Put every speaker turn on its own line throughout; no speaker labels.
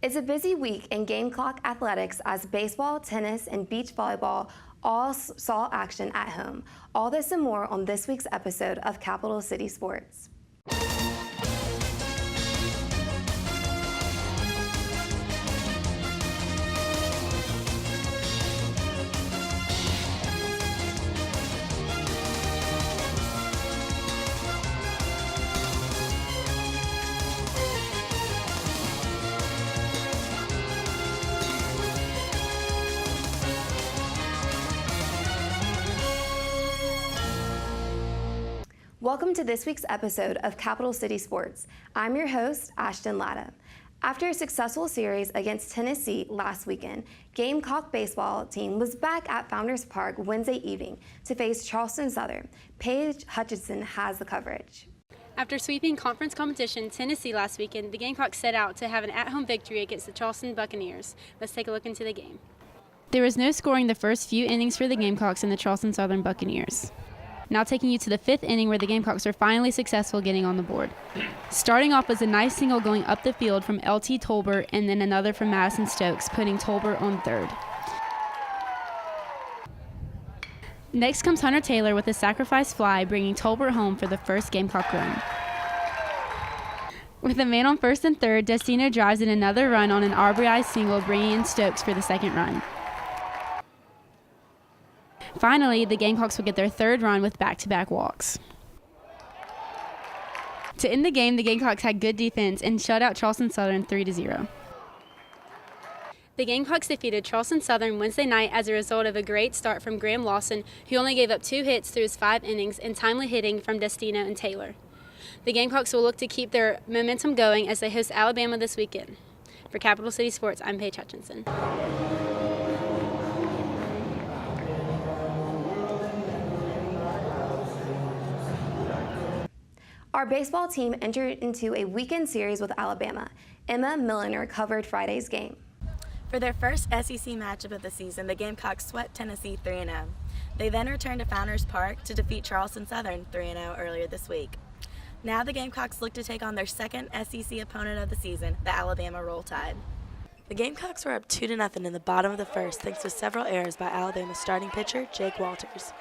It's a busy week in Gamecock athletics as baseball, tennis, and beach volleyball all saw action at home. All this and more on this week's episode of Capital City Sports. Welcome to this week's episode of Capital City Sports. I'm your host, Ashten Latta. After a successful series against Tennessee last weekend, Gamecock baseball team was back at Founders Park Wednesday evening to face Charleston Southern. Paige Hutchinson has the coverage.
After sweeping conference competition Tennessee last weekend, the Gamecocks set out to have an at-home victory against the Charleston Buccaneers. Let's take a look into the game. There was no scoring the first few innings for the Gamecocks and the Charleston Southern Buccaneers. Now taking you to the fifth inning where the Gamecocks were finally successful getting on the board. Starting off was a nice single going up the field from L.T. Tolbert and then another from Madison Stokes, putting Tolbert on third. Next comes Hunter Taylor with a sacrifice fly, bringing Tolbert home for the first Gamecock run. With a man on first and third, Destino drives in another run on an RBI single, bringing in Stokes for the second run. Finally, the Gamecocks would get their third run with back-to-back walks. To end the game, the Gamecocks had good defense and shut out Charleston Southern 3-0. The Gamecocks defeated Charleston Southern Wednesday night as a result of a great start from Graham Lawson, who only gave up 2 hits through his 5 innings, and timely hitting from Destino and Taylor. The Gamecocks will look to keep their momentum going as they host Alabama this weekend. For Capital City Sports, I'm Paige Hutchinson.
Our baseball team entered into a weekend series with Alabama. Emma Milliner covered Friday's game.
For their first SEC matchup of the season, the Gamecocks swept Tennessee 3-0. They then returned to Founders Park to defeat Charleston Southern 3-0 earlier this week. Now the Gamecocks look to take on their second SEC opponent of the season, the Alabama Roll Tide. The Gamecocks were up 2-0 in the bottom of the first thanks to several errors by Alabama's starting pitcher, Jake Walters.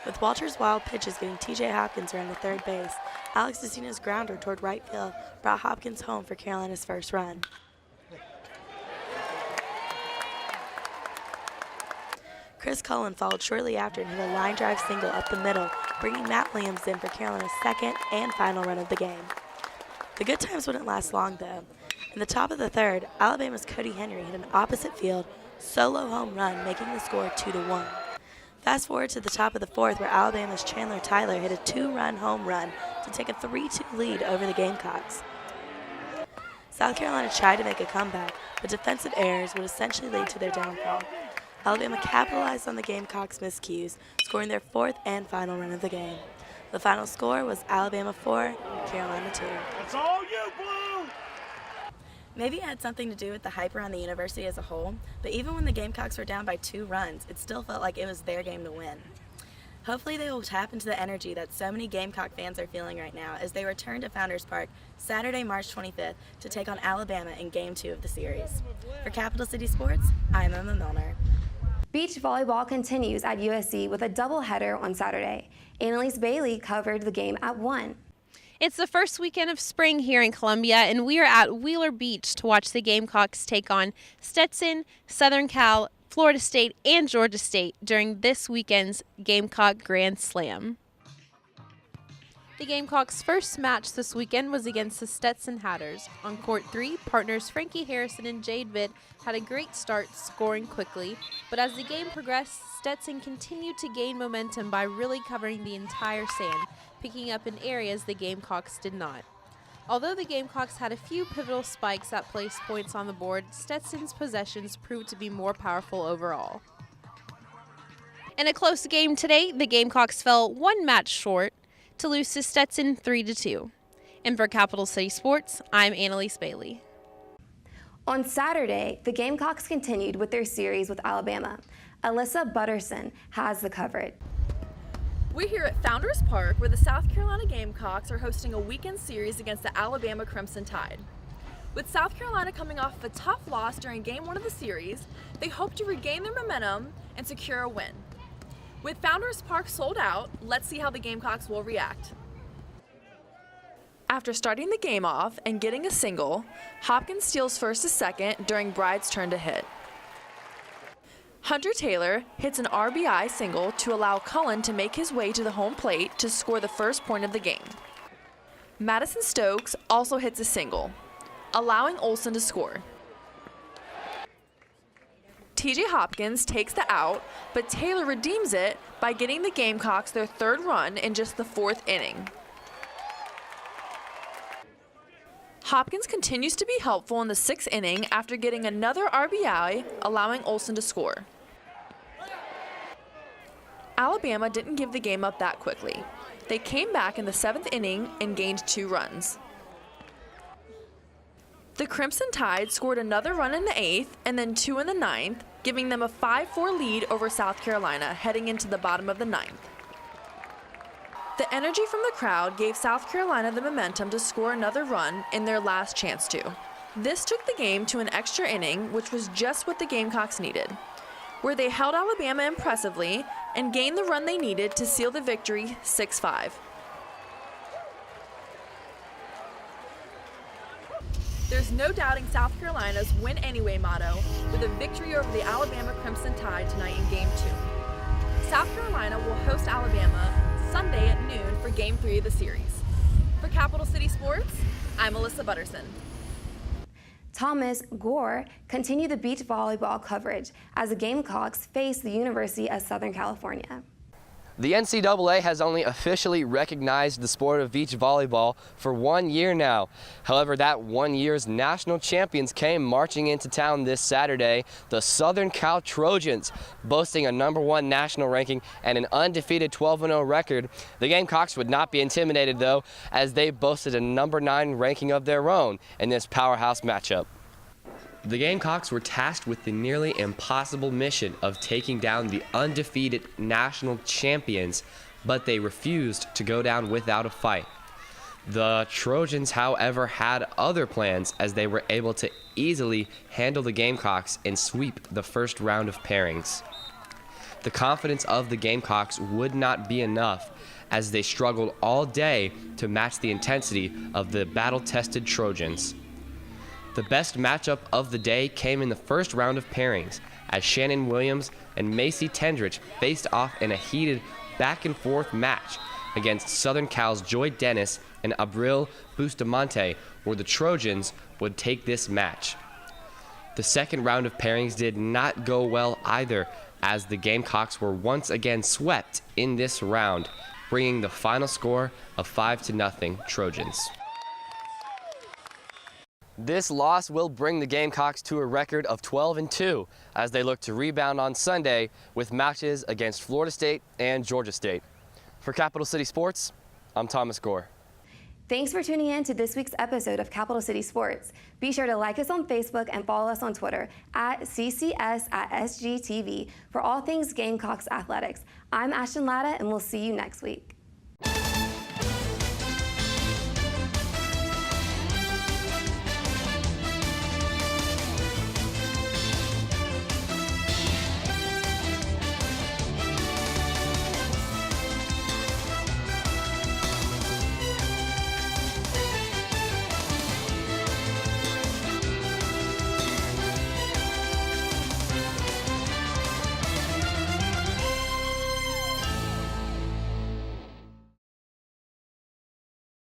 With Walters' wild pitches getting T.J. Hopkins around to third base, Alex Destino's grounder toward right field brought Hopkins home for Carolina's first run. Chris Cullen followed shortly after and hit a line drive single up the middle, bringing Matt Williams in for Carolina's second and final run of the game. The good times wouldn't last long, though. In the top of the third, Alabama's Cody Henry hit an opposite field solo home run, making the score 2-1. Fast forward to the top of the fourth, where Alabama's Chandler Tyler hit a 2-run home run to take a 3-2 lead over the Gamecocks. South Carolina tried to make a comeback, but defensive errors would essentially lead to their downfall. Alabama capitalized on the Gamecocks' miscues, scoring their fourth and final run of the game. The final score was Alabama 4, Carolina 2.
That's all you, Blue!
Maybe it had something to do with the hype around the university as a whole, but even when the Gamecocks were down by 2 runs, it still felt like it was their game to win. Hopefully they will tap into the energy that so many Gamecock fans are feeling right now as they return to Founders Park Saturday, March 25th to take on Alabama in Game 2 of the series. For Capital City Sports, I'm Emma Milliner.
Beach volleyball continues at USC with a doubleheader on Saturday. Annalise Bailey covered the game at 1.
It's the first weekend of spring here in Columbia, and we are at Wheeler Beach to watch the Gamecocks take on Stetson, Southern Cal, Florida State, and Georgia State during this weekend's Gamecock Grand Slam. The Gamecocks' first match this weekend was against the Stetson Hatters. On Court 3, partners Frankie Harrison and Jade Vitt had a great start, scoring quickly, but as the game progressed, Stetson continued to gain momentum by really covering the entire sand, picking up in areas the Gamecocks did not. Although the Gamecocks had a few pivotal spikes that placed points on the board, Stetson's possessions proved to be more powerful overall. In a close game today, the Gamecocks fell 1 match short to lose to Stetson 3-2. And for Capital City Sports, I'm Annalise Bailey.
On Saturday, the Gamecocks continued with their series with Alabama. Alyssa Butterson has the coverage.
We're here at Founders Park where the South Carolina Gamecocks are hosting a weekend series against the Alabama Crimson Tide. With South Carolina coming off a tough loss during Game 1 of the series, they hope to regain their momentum and secure a win. With Founders Park sold out, let's see how the Gamecocks will react. After starting the game off and getting a single, Hopkins steals first to second during Bride's turn to hit. Hunter Taylor hits an RBI single to allow Cullen to make his way to the home plate to score the first point of the game. Madison Stokes also hits a single, allowing Olsen to score. TJ Hopkins takes the out, but Taylor redeems it by getting the Gamecocks their third run in just the fourth inning. Hopkins continues to be helpful in the sixth inning after getting another RBI, allowing Olsen to score. Alabama didn't give the game up that quickly. They came back in the seventh inning and gained 2 runs. The Crimson Tide scored another run in the eighth and then 2 in the ninth, giving them a 5-4 lead over South Carolina heading into the bottom of the ninth. The energy from the crowd gave South Carolina the momentum to score another run in their last chance to. This took the game to an extra inning, which was just what the Gamecocks needed, where they held Alabama impressively and gained the run they needed to seal the victory 6-5. There's no doubting South Carolina's win anyway motto with a victory over the Alabama Crimson Tide tonight in Game 2. South Carolina will host Alabama Sunday at noon for Game 3 of the series. For Capital City Sports, I'm Alyssa Butterson.
Thomas Gore continued the beach volleyball coverage as the Gamecocks face the University of Southern California.
The NCAA has only officially recognized the sport of beach volleyball for 1 year now. However, that 1 year's national champions came marching into town this Saturday, the Southern Cal Trojans, boasting a #1 national ranking and an undefeated 12-0 record. The Gamecocks would not be intimidated, though, as they boasted a #9 ranking of their own in this powerhouse matchup. The Gamecocks were tasked with the nearly impossible mission of taking down the undefeated national champions, but they refused to go down without a fight. The Trojans, however, had other plans as they were able to easily handle the Gamecocks and sweep the first round of pairings. The confidence of the Gamecocks would not be enough as they struggled all day to match the intensity of the battle-tested Trojans. The best matchup of the day came in the first round of pairings as Shannon Williams and Macy Tendrich faced off in a heated back-and-forth match against Southern Cal's Joy Dennis and Abril Bustamante, where the Trojans would take this match. The second round of pairings did not go well either, as the Gamecocks were once again swept in this round, bringing the final score of 5-0 Trojans. This loss will bring the Gamecocks to a record of 12-2 as they look to rebound on Sunday with matches against Florida State and Georgia State. For Capital City Sports, I'm Thomas Gore.
Thanks for tuning in to this week's episode of Capital City Sports. Be sure to like us on Facebook and follow us on Twitter at CCS@SGTV for all things Gamecocks athletics. I'm Ashten Latta, and we'll see you next week.